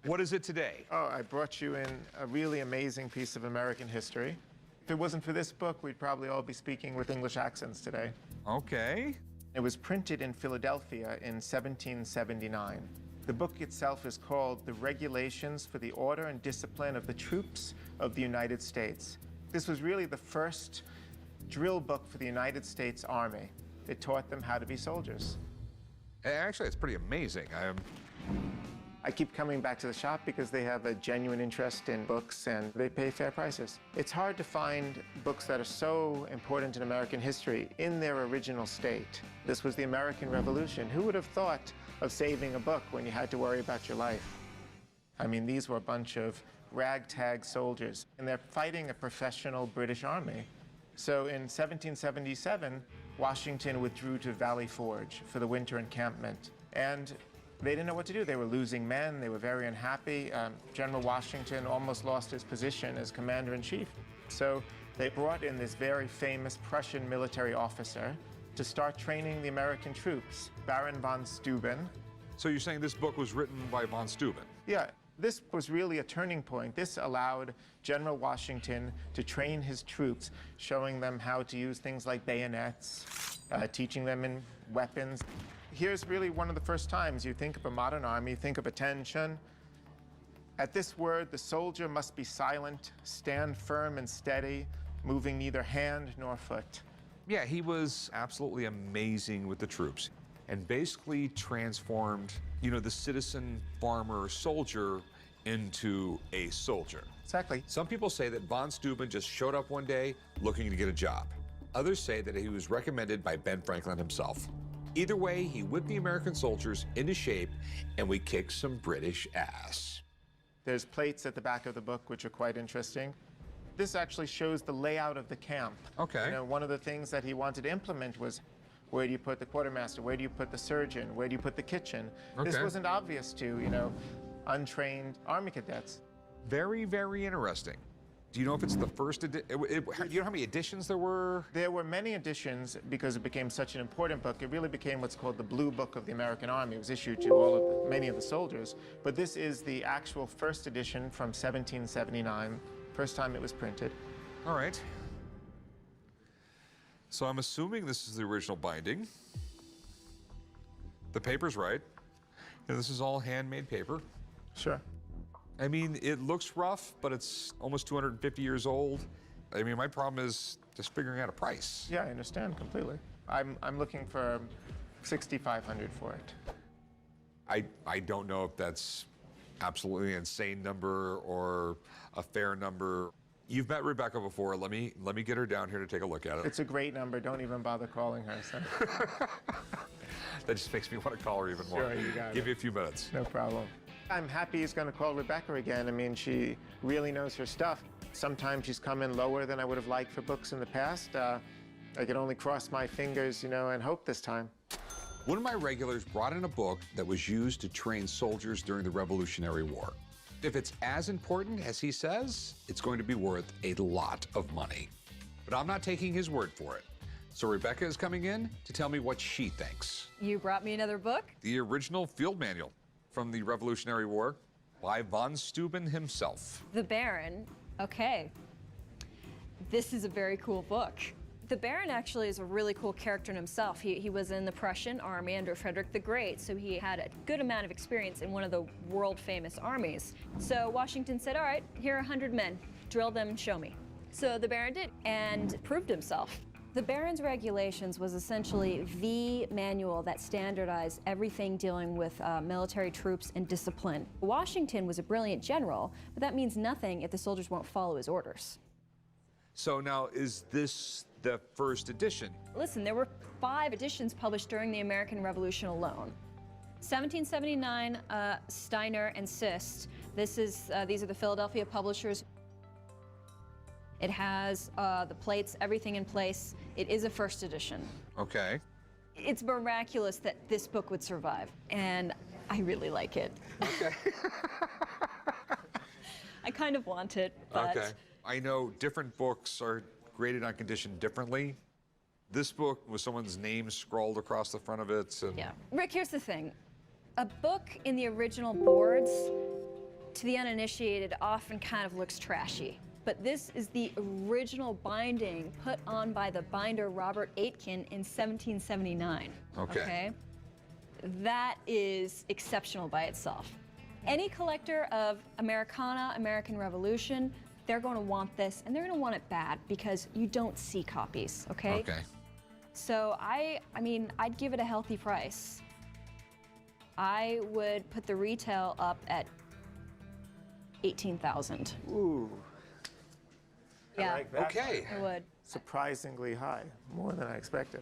What is it today? Oh, I brought you in a really amazing piece of American history. If it wasn't for this book, we'd probably all be speaking with English accents today. Okay. It was printed in Philadelphia in 1779. The book itself is called The Regulations for the Order and Discipline of the Troops of the United States. This was really the first drill book for the United States Army. It taught them how to be soldiers. Actually, it's pretty amazing. I keep coming back to the shop because they have a genuine interest in books and they pay fair prices. It's hard to find books that are so important in American history in their original state. This was the American Revolution. Who would have thought of saving a book when you had to worry about your life? I mean, these were a bunch of ragtag soldiers, and they're fighting a professional British army. So in 1777, Washington withdrew to Valley Forge for the winter encampment. And they didn't know what to do. They were losing men. They were very unhappy. General Washington almost lost his position as commander-in-chief. So they brought in this very famous Prussian military officer to start training the American troops, Baron von Steuben. So you're saying this book was written by von Steuben? Yeah. This was really a turning point. This allowed General Washington to train his troops, showing them how to use things like bayonets, teaching them in weapons. Here's really one of the first times you think of a modern army, think of attention. At this word, the soldier must be silent, stand firm and steady, moving neither hand nor foot. Yeah, he was absolutely amazing with the troops and basically transformed, you know, the citizen farmer soldier into a soldier. Exactly. Some people say that von Steuben just showed up one day looking to get a job. Others say that he was recommended by Ben Franklin himself. Either way, he whipped the American soldiers into shape, and we kicked some British ass. There's plates at the back of the book, which are quite interesting. This actually shows the layout of the camp. Okay. You know, one of the things that he wanted to implement was, where do you put the quartermaster? Where do you put the surgeon? Where do you put the kitchen? Okay. This wasn't obvious to, you know, untrained Army cadets. Very, very interesting. Do you know if it's the first edition? Do you know how many editions there were? There were many editions because it became such an important book. It really became what's called the Blue Book of the American Army. It was issued to many of the soldiers. But this is the actual first edition from 1779, first time it was printed. All right. So I'm assuming this is the original binding. The paper's right. And this is all handmade paper. Sure. I mean, it looks rough, but it's almost 250 years old. I mean, my problem is just figuring out a price. Yeah, I understand completely. I'm looking for $6,500 for it. I don't know if that's absolutely an insane number or a fair number. You've met Rebecca before. Let me get her down here to take a look at it. It's a great number. Don't even bother calling her. So. That just makes me want to call her even more. Sure, you got Give it. you a few minutes. No problem. I'm happy he's going to call Rebecca again. I mean, she really knows her stuff. Sometimes she's come in lower than I would have liked for books in the past. I can only cross my fingers, you know, and hope this time. One of my regulars brought in a book that was used to train soldiers during the Revolutionary War. If it's as important as he says, it's going to be worth a lot of money. But I'm not taking his word for it. So Rebecca is coming in to tell me what she thinks. You brought me another book? The original field manual from the Revolutionary War by von Steuben himself. The Baron. Okay. This is a very cool book. The Baron actually is a really cool character in himself. He was in the Prussian army under Frederick the Great, so he had a good amount of experience in one of the world-famous armies. So Washington said, all right, here are 100 men. Drill them and show me. So the Baron did and proved himself. The Baron's Regulations was essentially the manual that standardized everything dealing with military troops and discipline. Washington was a brilliant general, but that means nothing if the soldiers won't follow his orders. So now, is this the first edition? Listen, there were 5 editions published during the American Revolution alone. 1779, Steiner and Sist. These are the Philadelphia publishers. It has the plates, everything in place. It is a first edition. Okay. It's miraculous that this book would survive, and I really like it. Okay. I kind of want it, but... Okay. I know different books are graded on condition differently. This book with someone's name scrawled across the front of it. And... Yeah. Rick, here's the thing. A book in the original boards to the uninitiated, often kind of looks trashy. But this is the original binding put on by the binder Robert Aitken in 1779. Okay. That is exceptional by itself. Any collector of Americana, American Revolution, they're going to want this, and they're going to want it bad because you don't see copies, okay? Okay. So I mean, I'd give it a healthy price. I would put the retail up at $18,000. Ooh. Yeah. I like that. Okay. I would. Surprisingly high, more than I expected.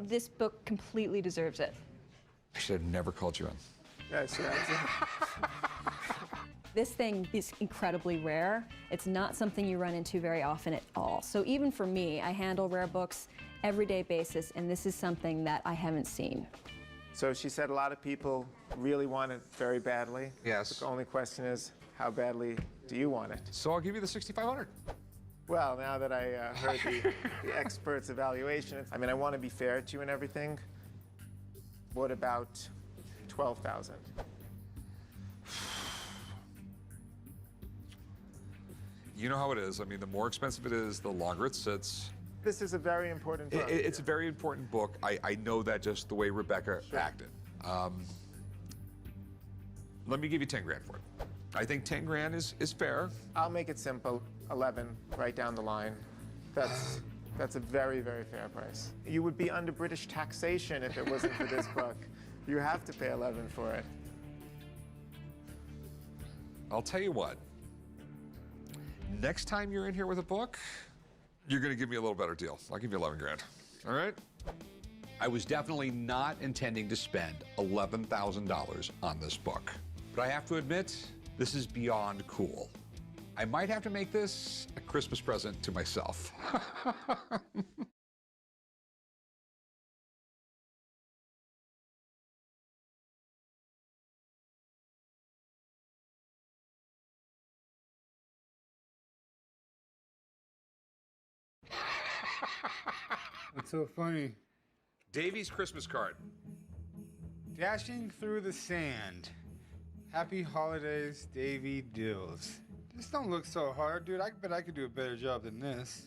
This book completely deserves it. I should have never called you in. Yes, This thing is incredibly rare. It's not something you run into very often at all. So even for me, I handle rare books everyday basis, and this is something that I haven't seen. So she said a lot of people really want it very badly. Yes. The only question is, how badly do you want it? So I'll give you the $6,500. Well, now that I heard the expert's evaluation, I mean, I want to be fair to you and everything. What about 12,000? You know how it is. I mean, the more expensive it is, the longer it sits. This is a very important book. It's a very important book. I know that just the way Rebecca acted. Let me give you 10 grand for it. I think 10 grand is fair. I'll make it simple. 11, right down the line. That's a very, very fair price. You would be under British taxation if it wasn't for this book. You have to pay 11 for it. I'll tell you what. Next time you're in here with a book, you're going to give me a little better deal. I'll give you 11 grand. All right? I was definitely not intending to spend $11,000 on this book. But I have to admit, this is beyond cool. I might have to make this a Christmas present to myself. What's so funny? Davy's Christmas card. Dashing through the sand. Happy holidays, Davy Dills. This don't look so hard, dude. I bet I could do a better job than this.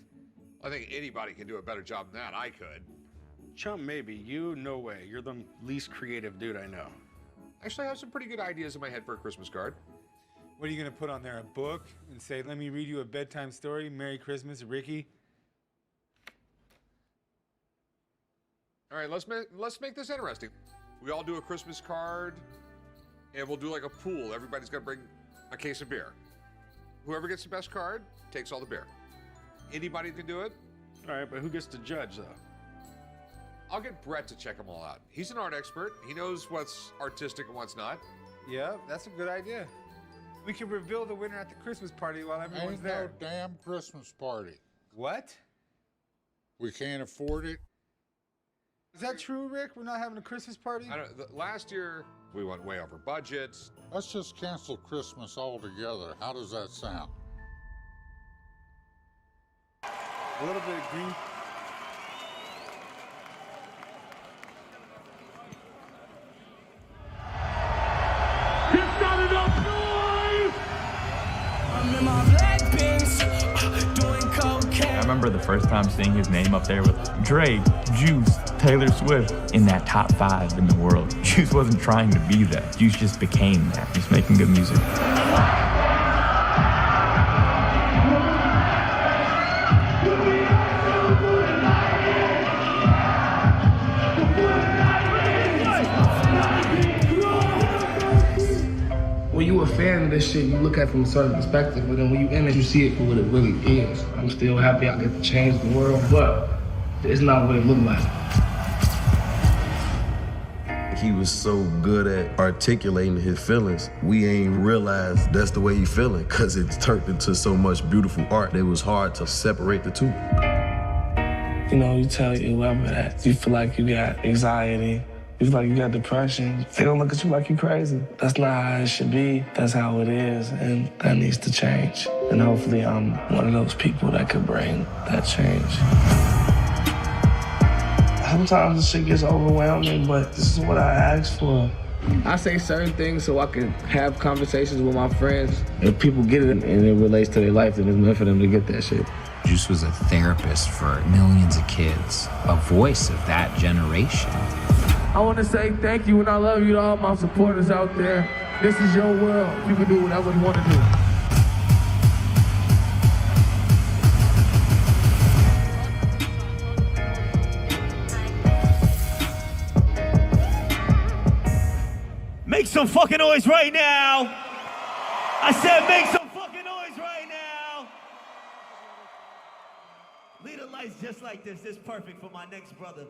I think anybody can do a better job than that. I could. Chump, maybe. You, no way. You're the least creative dude I know. Actually, I have some pretty good ideas in my head for a Christmas card. What are you gonna put on there? A book and say, "Let me read you a bedtime story. Merry Christmas, Ricky." All right, let's make this interesting. We all do a Christmas card, and we'll do like a pool. Everybody's got to bring a case of beer. Whoever gets the best card takes all the beer. Anybody can do it. All right, but who gets to judge, though? I'll get Brett to check them all out. He's an art expert. He knows what's artistic and what's not. Yeah, that's a good idea. We can reveal the winner at the Christmas party while everyone's Ain't there. no damn Christmas party. What? We can't afford it. Is that true, Rick? We're not having a Christmas party? Last year, we went way over budget. Let's just cancel Christmas altogether. How does that sound? A little bit of green. It's not enough noise! I'm in my black Benz, doing cocaine. I remember the first time seeing his name up there with Drake, Juice, Taylor Swift in that top 5 in the world. Juice wasn't trying to be that. Juice just became that. Just making good music. When you a fan of this shit, you look at it from a certain perspective, but then when you in it, you see it for what it really is. I'm still happy I get to change the world, but it's not what it looked like. He was so good at articulating his feelings, we ain't realized that's the way he feeling, cause it's turned into so much beautiful art. It was hard to separate the two. You know, you tell whoever that you feel like you got anxiety, you feel like you got depression, they don't look at you like you crazy. That's not how it should be. That's how it is, and that needs to change. And hopefully I'm one of those people that could bring that change. Sometimes the shit gets overwhelming, but this is what I asked for. I say certain things so I can have conversations with my friends. If people get it and it relates to their life, then it's meant for them to get that shit. Juice was a therapist for millions of kids, a voice of that generation. I want to say thank you and I love you to all my supporters out there. This is your world. You can do whatever you want to do. Make some fucking noise right now. I said make some fucking noise right now. Lead a life just like this. This is perfect for my next brother.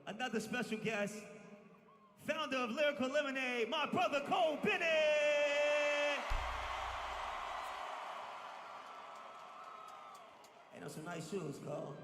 Another special guest. Founder of Lyrical Lemonade, my brother Cole Bennett. Ain't no some nice shoes, Cole.